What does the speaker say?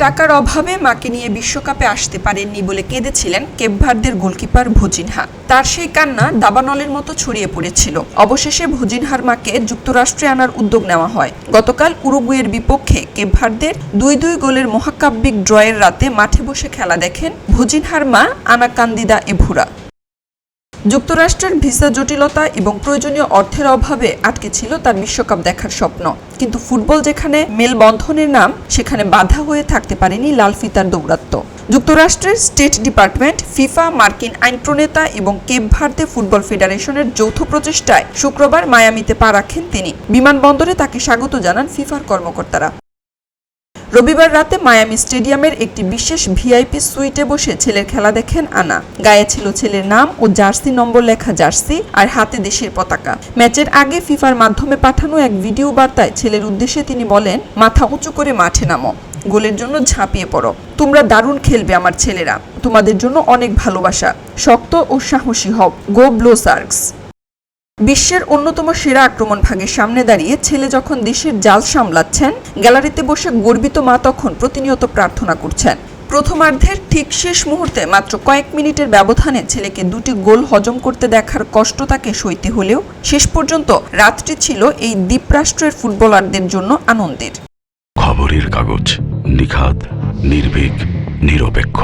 টাকার অভাবে মাকে নিয়ে বিশ্বকাপে আসতে পারেননি বলে কেঁদেছিলেন কেপ ভার্দের গোলকিপার ভুজিনহা। তার সেই কান্না দাবানলের মতো ছড়িয়ে পড়েছিল। অবশেষে ভুজিনহার মাকে যুক্তরাষ্ট্রে আনার উদ্যোগ নেওয়া হয়। গতকাল উরুগুয়ের বিপক্ষে কেপ ভার্দের 2-2 গোলের মহাকাব্যিক ড্রয়ের রাতে মাঠে বসে খেলা দেখেন ভুজিনহার মা আনা কান্দিদা এভুরা। যুক্তরাষ্ট্রের ভিসা জটিলতা এবং প্রয়োজনীয় অর্থের অভাবে আটকে ছিল তার বিশ্বকাপ দেখার স্বপ্ন। কিন্তু ফুটবল যেখানে মেলবন্ধনের নাম, সেখানে বাধা হয়ে থাকতে পারেনি লাল ফিতার দৌরাত্ম্য। যুক্তরাষ্ট্রের স্টেট ডিপার্টমেন্ট, ফিফা, মার্কিন আইন প্রণেতা এবং কেপ ভার্দে ফুটবল ফেডারেশনের যৌথ প্রচেষ্টায় শুক্রবার মায়ামিতে পা রাখেন তিনি। বিমানবন্দরে তাকে স্বাগত জানান ফিফার কর্মকর্তারা। রবিবার রাতে মায়ামি স্টেডিয়ামের একটি বিশেষ ভিআইপি সুইটে বসে ছেলের খেলা দেখেন আনা। গায়ে ছিল ছেলের নাম ও জার্সি নম্বর লেখা জার্সি, আর হাতে দেশের পতাকা। ম্যাচের আগে ফিফার মাধ্যমে পাঠানো এক ভিডিও বার্তায় ছেলের উদ্দেশ্যে তিনি বলেন, মাথা উঁচু করে মাঠে নামো, গোলের জন্য ঝাঁপিয়ে পড়ো, তোমরা দারুণ খেলবে আমার ছেলেরা, তোমাদের জন্য অনেক ভালোবাসা, শক্ত ও সাহসী হও, গো ব্লো শার্কস। বিশ্বের অন্যতম সেরা আক্রমণভাগের সামনে দাঁড়িয়ে ছেলে যখন দেশের জাল সামলাচ্ছেন, গ্যালারিতে বসে গর্বিত মা তখন প্রতিনিয়ত প্রার্থনা করছেন। প্রথমার্ধের ঠিক শেষ মুহূর্তে মাত্র কয়েক মিনিটের ব্যবধানে ছেলেকে 2টি গোল হজম করতে দেখার কষ্ট তাকে সইতে হলেও শেষ পর্যন্ত রাতটি ছিল এই দ্বীপরাষ্ট্রের ফুটবলারদের জন্য আনন্দের। খবরের কাগজ, নিখাদ, নির্ভীক, নিরপেক্ষ।